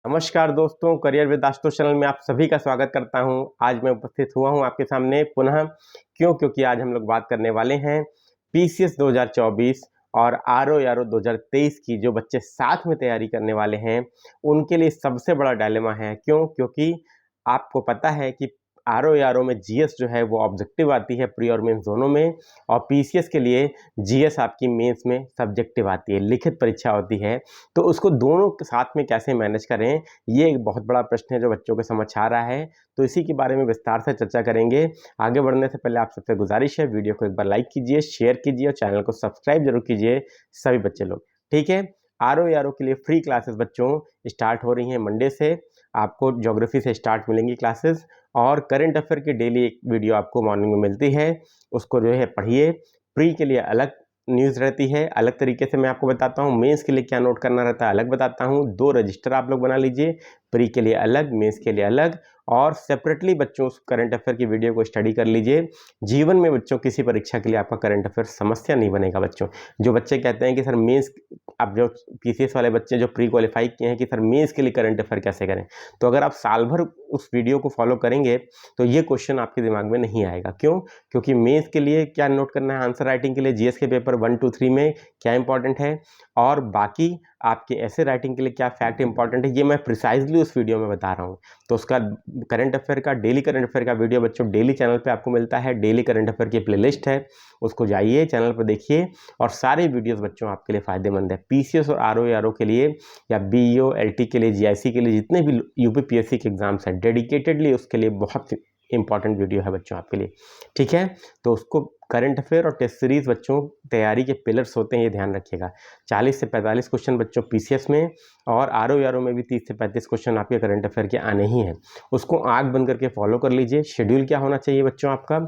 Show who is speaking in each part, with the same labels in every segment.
Speaker 1: नमस्कार दोस्तों, career with Ashutosh channel में आप सभी का स्वागत करता हूं। आज मैं उपस्थित हुआ हूं आपके सामने पुनः। क्योंकि आज हम लोग बात करने वाले हैं पीसीएस 2024 और आरओ 2023 की। जो बच्चे साथ में तैयारी करने वाले हैं उनके लिए सबसे बड़ा डायलेमा है। क्योंकि आपको पता है कि आरओ में जीएस जो है वो ऑब्जेक्टिव आती है प्री और मेंस दोनों में, और पीसीएस के लिए जीएस आपकी मेंस में सब्जेक्टिव आती है, लिखित परीक्षा होती है। तो उसको दोनों के साथ में कैसे मैनेज करें, ये एक बहुत बड़ा प्रश्न है जो बच्चों के समझ आ रहा है। तो इसी के बारे में विस्तार से चर्चा करेंगे। आगे बढ़ने से पहले आप सबसे गुजारिश है, वीडियो को एक बार लाइक कीजिए, शेयर कीजिए और चैनल को सब्सक्राइब जरूर कीजिए सभी बच्चे लोग। ठीक है, आरओ के लिए फ्री क्लासेस बच्चों स्टार्ट हो रही हैं मंडे से। आपको ज्योग्राफी से स्टार्ट मिलेंगी क्लासेस, और करंट अफेयर की डेली एक वीडियो आपको मॉर्निंग में मिलती है, उसको जो है पढ़िए। प्री के लिए अलग न्यूज़ रहती है, अलग तरीके से मैं आपको बताता हूँ। मेंस के लिए क्या नोट करना रहता है अलग बताता हूँ। 2 रजिस्टर आप लोग बना लीजिए, प्री के लिए अलग, मेंस के लिए अलग, और सेपरेटली बच्चों उस करंट अफेयर की वीडियो को स्टडी कर लीजिए। जीवन में बच्चों किसी परीक्षा के लिए आपका करंट अफेयर समस्या नहीं बनेगा बच्चों। जो बच्चे कहते हैं कि सर मेंस, अब जो पीसीएस वाले बच्चे जो प्री क्वालिफाई किए हैं कि सर मेंस के लिए करंट अफेयर कैसे करें, तो अगर आप साल भर उस वीडियो को फॉलो करेंगे तो ये क्वेश्चन आपके दिमाग में नहीं आएगा। क्योंकि मेंस के लिए क्या नोट करना है, आंसर राइटिंग के लिए जीएस के पेपर 1, 2, 3 में क्या इंपॉर्टेंट है, और बाकी आपके ऐसे राइटिंग के लिए क्या फैक्ट इंपॉर्टेंट है, ये मैं प्रिसाइजली उस वीडियो में बता रहा हूँ। तो उसका करंट अफेयर का, डेली करंट अफेयर का वीडियो बच्चों डेली चैनल पे आपको मिलता है। डेली करंट अफेयर की प्लेलिस्ट है, उसको जाइए चैनल पर देखिए, और सारे वीडियोस बच्चों आपके लिए फायदेमंद है। पीसीएस और आरओ के लिए, या बीईओ, एलटी के लिए, जीआईसी के लिए, जितने भी यूपीपीएससी के एग्जाम्स हैं, डेडिकेटेडली उसके लिए बहुत इंपॉर्टेंट वीडियो है बच्चों आपके लिए। ठीक है, तो उसको करंट अफेयर और टेस्ट सीरीज बच्चों तैयारी के पिलर्स होते हैं, ये ध्यान रखिएगा। 40 से 45 क्वेश्चन बच्चों पीसीएस में, और आरओ में भी 30 से 35 क्वेश्चन आपके करंट अफेयर के आने ही हैं। उसको आंख बंद करके फॉलो कर लीजिए। शेड्यूल क्या होना चाहिए बच्चों आपका,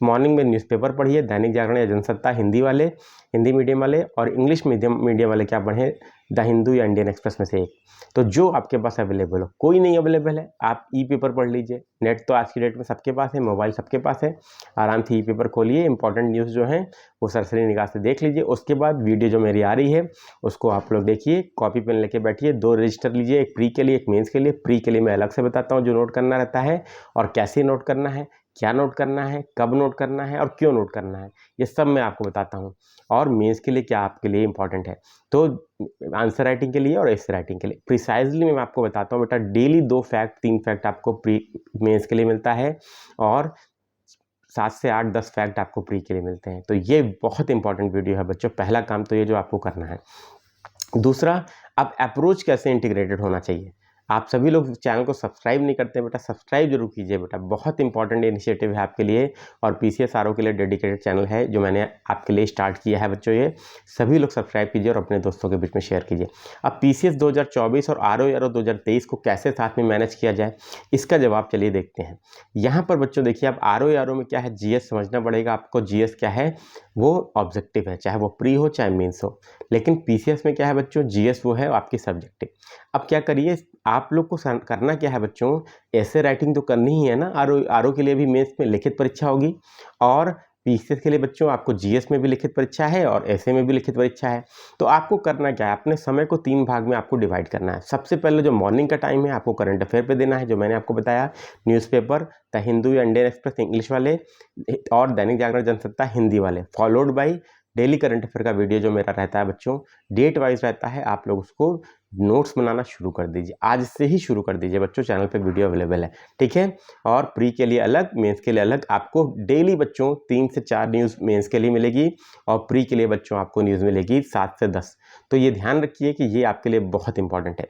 Speaker 1: मॉर्निंग में न्यूज़पेपर पढ़िए, दैनिक जागरण या जनसत्ता हिंदी वाले, हिंदी मीडियम वाले, और इंग्लिश मीडियम वाले क्या पढ़ें, द हिंदू या इंडियन एक्सप्रेस में से एक। तो जो आपके पास अवेलेबल हो, कोई नहीं अवेलेबल है आप ई पेपर पढ़ लीजिए। नेट तो आज की डेट में सबके पास है, मोबाइल सबके पास है, आराम से ई पेपर खोलिए, इंपॉर्टेंट न्यूज़ जो है वो सरसरी निगाह से देख लीजिए। उसके बाद वीडियो जो मेरी आ रही है उसको आप लोग देखिए, कॉपी पेन लेके बैठिए। 2 रजिस्टर लीजिए, एक प्री के लिए, एक मेंस के लिए। प्री के लिए मैं अलग से बताता हूँ जो नोट करना रहता है, और कैसे नोट करना है, क्या नोट करना है, कब नोट करना है, और क्यों नोट करना है, ये सब मैं आपको बताता हूँ। और मेंस के लिए क्या आपके लिए इंपॉर्टेंट है, तो आंसर राइटिंग के लिए और एसे राइटिंग के लिए प्रिसाइजली मैं आपको बताता हूँ बेटा। डेली 2 फैक्ट, 3 फैक्ट आपको प्री मेंस के लिए मिलता है, और 7 से 8, 10 फैक्ट आपको प्री के लिए मिलते हैं। तो ये बहुत इंपॉर्टेंट वीडियो है बच्चों। पहला काम तो ये जो आपको करना है। दूसरा, अब अप्रोच कैसे इंटीग्रेटेड होना चाहिए। आप सभी लोग चैनल को सब्सक्राइब नहीं करते बेटा, सब्सक्राइब जरूर कीजिए बेटा, बहुत इंपॉर्टेंट इनिशिएटिव है आपके लिए, और पीसीएस आरओ के लिए डेडिकेटेड चैनल है जो मैंने आपके लिए स्टार्ट किया है बच्चों। ये सभी लोग सब्सक्राइब कीजिए और अपने दोस्तों के बीच में शेयर कीजिए। अब पीसीएस 2024 और आरओ 2023 को कैसे साथ में मैनेज किया जाए, इसका जवाब चलिए देखते हैं। यहाँ पर बच्चों देखिए, अब आरओ में क्या है, जीएस समझना पड़ेगा आपको। जीएस क्या है, वो ऑब्जेक्टिव है, चाहे वो प्री हो चाहे मेंस हो। लेकिन पीसीएस में क्या है बच्चों, जीएस वो है आपकी सब्जेक्टिव। अब क्या करिए, आप लोग को करना क्या है बच्चों, ऐसे राइटिंग तो करनी ही है ना। आरओ के लिए भी मेंस में लिखित परीक्षा होगी, और पीसीएस के लिए बच्चों आपको जीएस में भी लिखित परीक्षा है और ऐसे में भी लिखित परीक्षा है। तो आपको करना क्या है, अपने समय को 3 भाग में आपको डिवाइड करना है। सबसे पहले जो मॉर्निंग का टाइम है आपको करंट अफेयर पे देना है, जो मैंने आपको बताया, न्यूज़पेपर द हिंदू या इंडियन एक्सप्रेस इंग्लिश वाले, और दैनिक जागरण जनसत्ता हिंदी वाले, followed by daily current affair का वीडियो जो मेरा रहता है बच्चों, डेट वाइज रहता है। आप लोग उसको नोट्स बनाना शुरू कर दीजिए, आज से ही शुरू कर दीजिए बच्चों, चैनल पे वीडियो अवेलेबल है। ठीक है, और प्री के लिए अलग, मेंस के लिए अलग। आपको डेली बच्चों 3 से 4 न्यूज़ मेंस के लिए मिलेगी, और प्री के लिए बच्चों आपको न्यूज़ मिलेगी 7 से 10। तो ये ध्यान रखिए कि ये आपके लिए बहुत इंपॉर्टेंट है।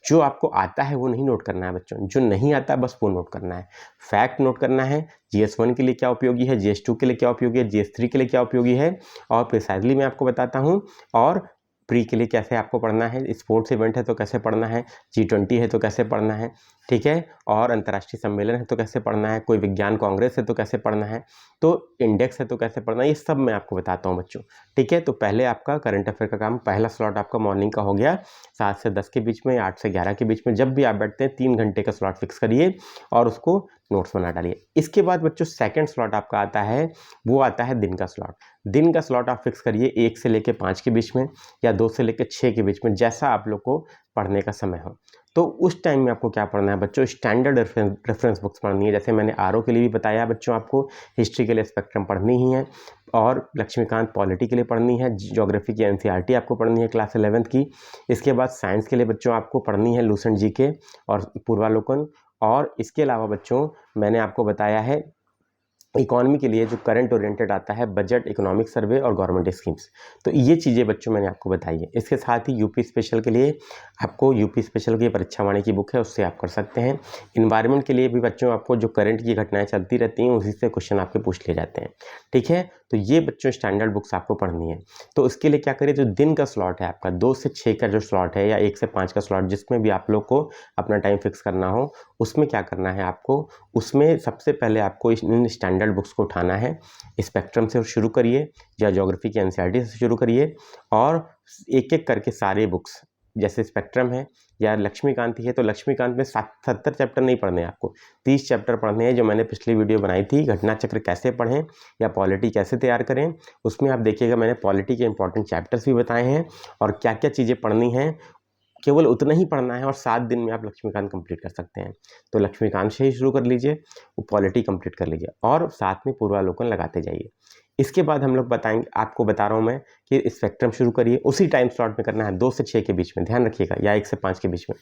Speaker 1: जो आपको आता है वो नहीं नोट करना है बच्चों, जो नहीं आता बस वो नोट करना है। फैक्ट नोट करना है, जीएस 1 के लिए क्या उपयोगी है, जीएस 2 के लिए क्या उपयोगी है, जीएस 3 के लिए क्या उपयोगी है, और प्रिसाइजली मैं आपको बताता हूँ। और प्री के लिए कैसे आपको पढ़ना है, स्पोर्ट्स इवेंट है तो कैसे पढ़ना है, G20 है तो कैसे पढ़ना है, ठीक है, और अंतर्राष्ट्रीय सम्मेलन है तो कैसे पढ़ना है, कोई विज्ञान कांग्रेस है तो कैसे पढ़ना है, तो इंडेक्स है तो कैसे पढ़ना है, ये सब मैं आपको बताता हूँ बच्चों। ठीक है, तो पहले आपका करंट अफेयर का काम, पहला स्लॉट आपका मॉर्निंग का हो गया 7 से 10 के बीच में, 8 से 11 के बीच में, जब भी आप बैठते हैं 3 घंटे का स्लॉट फिक्स करिए और उसको नोट्स बना डालिए। इसके बाद बच्चों सेकंड स्लॉट आपका आता है, वो आता है दिन का स्लॉट। दिन का स्लॉट आप फिक्स करिए 1 से लेकर 5 के बीच में, या 2 से लेकर 6 के बीच में, जैसा आप लोग को पढ़ने का समय हो। तो उस टाइम में आपको क्या पढ़ना है बच्चों, स्टैंडर्ड रेफरेंस बुक्स पढ़नी है। जैसे मैंने आरओ के लिए भी बताया बच्चों, आपको हिस्ट्री के लिए स्पेक्ट्रम पढ़नी ही है, और लक्ष्मीकांत पॉलिटी के लिए पढ़नी है, ज्योग्राफी की एनसीईआरटी आपको पढ़नी है क्लास 11th की। इसके बाद साइंस के लिए बच्चों आपको पढ़नी है लूसेंट जीके और पूर्वालोकन। और इसके अलावा बच्चों मैंने आपको बताया है इकोनॉमी के लिए जो करंट ओरिएंटेड आता है, बजट, इकोनॉमिक सर्वे और गवर्नमेंट स्कीम्स। तो ये चीज़ें बच्चों मैंने आपको बताई है। इसके साथ ही यूपी स्पेशल के लिए आपको यूपी स्पेशल की परीक्षा वाणी की बुक है, उससे आप कर सकते हैं। इन्वायरमेंट के लिए भी बच्चों आपको जो करंट की घटनाएं चलती रहती हैं उसी से क्वेश्चन आपके पूछ लिए जाते हैं, ठीक है। तो ये बच्चों स्टैंडर्ड बुक्स आपको पढ़नी है। तो इसके लिए क्या करिए, जो दिन का स्लॉट है आपका 2 से 6 का जो स्लॉट है, या 1 से 5 का स्लॉट, जिसमें भी आप लोग को अपना टाइम फिक्स करना हो, उसमें क्या करना है आपको, उसमें सबसे पहले आपको इन स्टैंडर्ड बुक्स को उठाना है। स्पेक्ट्रम से शुरू करिए या ज्योग्राफी की एनसीईआरटी से शुरू करिए, और एक एक करके सारे बुक्स, जैसे स्पेक्ट्रम है या लक्ष्मीकांत है, तो लक्ष्मीकांत में 70 चैप्टर नहीं पढ़ने हैं आपको, 30 चैप्टर पढ़ने हैं, जो मैंने पिछली वीडियो बनाई थी, घटना चक्र कैसे पढ़ें या पॉलिटी कैसे तैयार करें। उसमें आप देखिएगा मैंने पॉलिटी के इंपॉर्टेंट चैप्टर्स भी बताए हैं और क्या क्या चीज़ें पढ़नी हैं। केवल उतना ही पढ़ना है और 7 दिन में आप लक्ष्मीकांत कंप्लीट कर सकते हैं। तो लक्ष्मीकांत से ही शुरू कर लीजिए, वो पॉलिटी कंप्लीट कर लीजिए और साथ में पूर्वालोकन लगाते जाइए। इसके बाद हम लोग बताएंगे, आपको बता रहा हूँ मैं कि स्पेक्ट्रम शुरू करिए, उसी टाइम स्लॉट में करना है, 2 से 6 के बीच में, ध्यान रखिएगा, या 1 से 5 के बीच में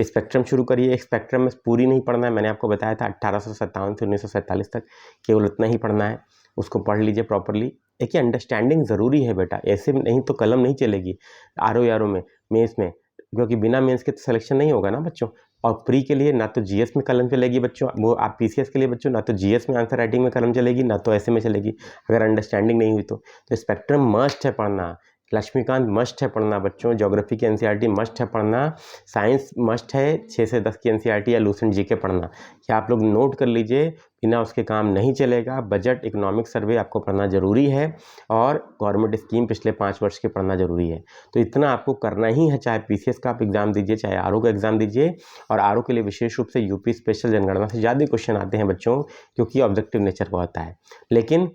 Speaker 1: स्पेक्ट्रम शुरू करिए। स्पेक्ट्रम में पूरी नहीं पढ़ना है, मैंने आपको बताया था 1857 से 1947 तक, केवल उतना ही पढ़ना है, उसको पढ़ लीजिए प्रॉपरली। देखिए अंडरस्टैंडिंग ज़रूरी है बेटा, ऐसे नहीं तो कलम नहीं चलेगी आरओ में, मेंस में, क्योंकि बिना मेंस के तो सिलेक्शन नहीं होगा ना बच्चों। और प्री के लिए ना तो जीएस में कलम चलेगी बच्चों, वो आप पीसीएस के लिए बच्चों ना तो जीएस में आंसर राइटिंग में कलम चलेगी, ना तो ऐसे में चलेगी, अगर अंडरस्टैंडिंग नहीं हुई तो स्पेक्ट्रम मस्ट है पढ़ना, लक्ष्मीकांत मस्ट है पढ़ना बच्चों, ज्योग्राफी की एनसीईआरटी मस्ट है पढ़ना, साइंस मस्ट है 6 से 10 की एनसीईआरटी या लूसेंट जीके पढ़ना। क्या आप लोग नोट कर लीजिए, बिना उसके काम नहीं चलेगा। बजट, इकोनॉमिक सर्वे आपको पढ़ना जरूरी है, और गवर्नमेंट स्कीम पिछले 5 वर्ष के पढ़ना जरूरी है। तो इतना आपको करना ही है, चाहे पीसीएस का आप एग्जाम दीजिए, चाहे आरओ का एग्जाम दीजिए। और आरओ के लिए विशेष रूप से यूपी स्पेशल जनगणना से ज़्यादा क्वेश्चन आते हैं बच्चों, क्योंकि ऑब्जेक्टिव नेचर का होता है। लेकिन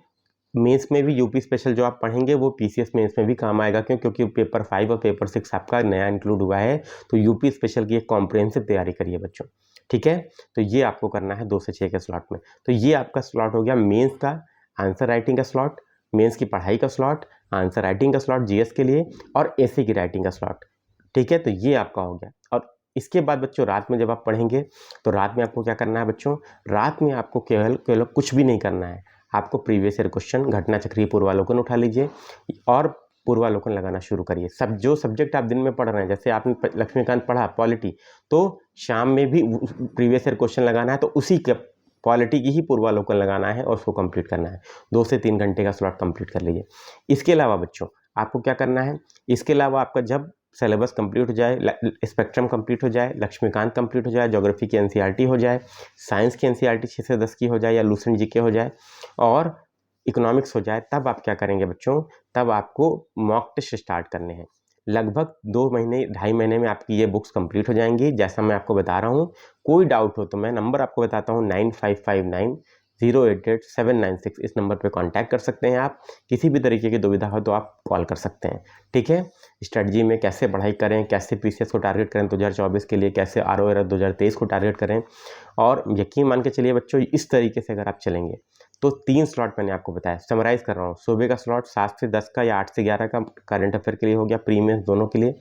Speaker 1: मेंस में भी यूपी स्पेशल जो आप पढ़ेंगे वो पीसीएस मेंस में भी काम आएगा, क्यों, क्योंकि पेपर 5 और पेपर 6 आपका नया इंक्लूड हुआ है। तो यूपी स्पेशल की एक कॉम्प्रिहेंसिव तैयारी करिए बच्चों, ठीक है। तो ये आपको करना है 2 से 6 के स्लॉट में। तो ये आपका स्लॉट हो गया मेंस का आंसर राइटिंग का स्लॉट, मेंस की पढ़ाई का स्लॉट, आंसर राइटिंग का स्लॉट जीएस के लिए, और एसे की राइटिंग का स्लॉट, ठीक है। तो ये आपका हो गया। और इसके बाद बच्चों रात में जब आप पढ़ेंगे तो रात में आपको क्या करना है बच्चों, रात में आपको केवल कुछ भी नहीं करना है, आपको प्रीवियस ईयर क्वेश्चन, घटना चक्रीय पूर्वालोकन उठा लीजिए और पूर्वालोकन लगाना शुरू करिए। सब जो सब्जेक्ट आप दिन में पढ़ रहे हैं, जैसे आपने लक्ष्मीकांत पढ़ा पॉलिटी, तो शाम में भी प्रीवियस ईयर क्वेश्चन लगाना है, तो उसी के पॉलिटी की ही पूर्वालोकन लगाना है और उसको कंप्लीट करना है। 2 से 3 घंटे का स्लॉट कंप्लीट कर लीजिए। इसके अलावा बच्चों आपको क्या करना है, इसके अलावा आपका जब सिलेबस कंप्लीट हो जाए, स्पेक्ट्रम कंप्लीट हो जाए, लक्ष्मीकांत कंप्लीट हो जाए, ज्योग्राफी की एनसीईआरटी हो जाए, साइंस की एनसीईआरटी 6 से 10 की हो जाए या लूसेंट जीके हो जाए, और इकोनॉमिक्स हो जाए, तब आप क्या करेंगे बच्चों, तब आपको मॉक टेस्ट स्टार्ट करने हैं। लगभग 2 महीने 2.5 महीने में आपकी ये बुक्स कंप्लीट हो जाएंगी, जैसा मैं आपको बता रहा हूँ। कोई डाउट हो तो मैं नंबर आपको बताता हूँ, 9559088796, इस नंबर पे कांटेक्ट कर सकते हैं आप। किसी भी तरीके की दुविधा हो तो आप कॉल कर सकते हैं, ठीक है। स्ट्रेटजी में कैसे पढ़ाई करें, कैसे पीसीएस को टारगेट करें 2024 के लिए, कैसे आरओ 2023 को टारगेट करें, और यकीन मान के चलिए बच्चों, इस तरीके से अगर आप चलेंगे तो 3 स्लॉट मैंने आपको बताया, समराइज कर रहा हूँ। सुबह का स्लॉट 7 से 10 का या 8 से 11 का करंट अफेयर के लिए हो गया, प्री मेंस दोनों के लिए।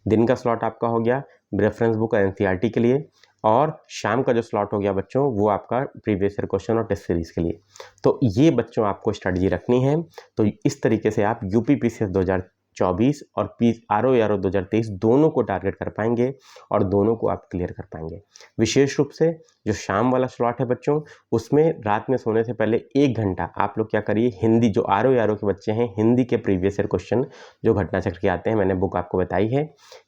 Speaker 1: दिन का स्लॉट आपका हो गया रेफरेंस बुक और एनसीईआरटी के लिए, और शाम का जो स्लॉट हो गया बच्चों वो आपका प्रीवियस ईयर क्वेश्चन और टेस्ट सीरीज के लिए। तो ये बच्चों आपको स्ट्रेटजी रखनी है। तो इस तरीके से आप यूपी पीसीएस 2024 और आरओ 2023 दोनों को टारगेट कर पाएंगे और दोनों को आप क्लियर कर पाएंगे। विशेष रूप से जो शाम वाला स्लॉट है बच्चों, उसमें रात में सोने से पहले 1 घंटा आप लोग क्या करिए, हिंदी, जो आरओ के बच्चे हैं, हिंदी के प्रीवियस ईयर क्वेश्चन जो घटना चक्र के आते हैं, मैंने बुक आपको बताई है,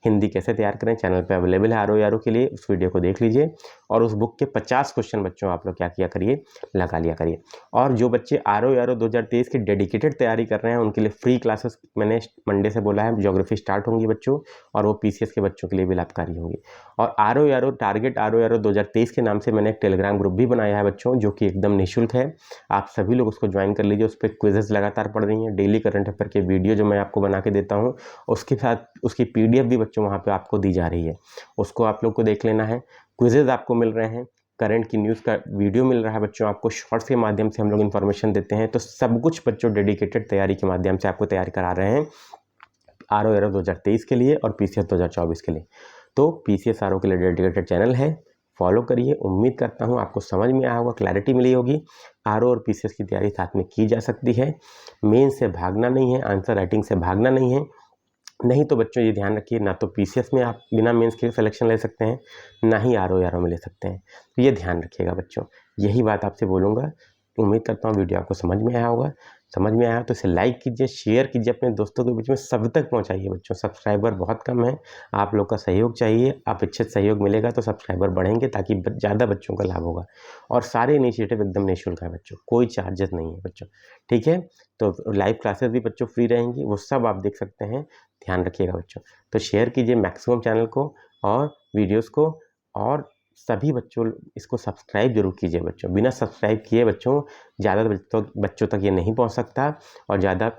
Speaker 1: हिंदी कैसे तैयार करें, चैनल पे अवेलेबल है आरओ के लिए, उस वीडियो को देख लीजिए। और उस बुक के 50 क्वेश्चन बच्चों आप लोग क्या किया करिए, लगा लिया करिए। और जो बच्चे आरओ 2023 की डेडिकेटेड तैयारी कर रहे हैं, उनके लिए फ्री क्लासेस मैंने मंडे से बोला है ज्योग्राफी स्टार्ट होंगी बच्चों, और वो पीसीएस के बच्चों के लिए भी लाभकारी होंगी। और आरओ टारगेट आरओ 2023 के नाम से मैंने एक टेलीग्राम ग्रुप भी बनाया है बच्चों, जो कि एकदम निःशुल्क है। आप सभी लोग उसको ज्वाइन कर लीजिए। उस पर क्विजेज लगातार पढ़ रही हैं, डेली करंट अफेयर के वीडियो जो मैं आपको बना के देता हूँ, उसके साथ उसकी पीडीएफ भी बच्चों वहाँ पर आपको दी जा रही है, उसको आप लोग को देख लेना है। क्विजेज आपको मिल रहे हैं, करंट की न्यूज़ का वीडियो मिल रहा है बच्चों, आपको शॉर्ट्स के माध्यम से हम लोग इन्फॉर्मेशन देते हैं। तो सब कुछ बच्चों डेडिकेटेड तैयारी के माध्यम से आपको तैयार करा रहे हैं आरओ 2023 के लिए और पीसीएस 2024 के लिए। तो पीसीएस आरओ के लिए डेडिकेटेड चैनल है, फॉलो करिए। उम्मीद करता हूँ आपको समझ में आया होगा, क्लैरिटी मिली होगी। आरओ और पीसीएस की तैयारी साथ में की जा सकती है। मेन से भागना नहीं है, आंसर राइटिंग से भागना नहीं है। नहीं तो बच्चों ये ध्यान रखिए, ना तो पीसीएस में आप बिना मेंस के सिलेक्शन ले सकते हैं, ना ही आरओ में ले सकते हैं। तो ये ध्यान रखिएगा बच्चों, यही बात आपसे बोलूँगा। उम्मीद करता हूँ वीडियो आपको समझ में आया होगा। समझ में आया तो इसे लाइक कीजिए, शेयर कीजिए अपने दोस्तों के बीच में, सब तक पहुँचाइए बच्चों। सब्सक्राइबर बहुत कम है, आप लोग का सहयोग चाहिए। आप इच्छित सहयोग मिलेगा तो सब्सक्राइबर बढ़ेंगे, ताकि ज़्यादा बच्चों का लाभ होगा। और सारे इनिशिएटिव एकदम निःशुल्क है बच्चों, कोई चार्जेस नहीं है बच्चों, ठीक है। तो लाइव क्लासेस भी बच्चों फ्री रहेंगी, वो सब आप देख सकते हैं। ध्यान रखिएगा बच्चों। तो शेयर कीजिए मैक्सिमम चैनल को और वीडियोस को, और सभी बच्चों इसको सब्सक्राइब जरूर कीजिए बच्चों। बिना सब्सक्राइब किए बच्चों ज़्यादा बच्चों तक ये नहीं पहुंच सकता और ज़्यादा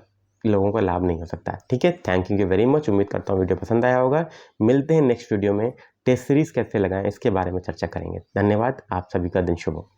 Speaker 1: लोगों का लाभ नहीं हो सकता, ठीक है। Thank you very much. उम्मीद करता हूँ वीडियो पसंद आया होगा। मिलते हैं नेक्स्ट वीडियो में, टेस्ट सीरीज़ कैसे लगाएं इसके बारे में चर्चा करेंगे। धन्यवाद, आप सभी का दिन शुभ हो।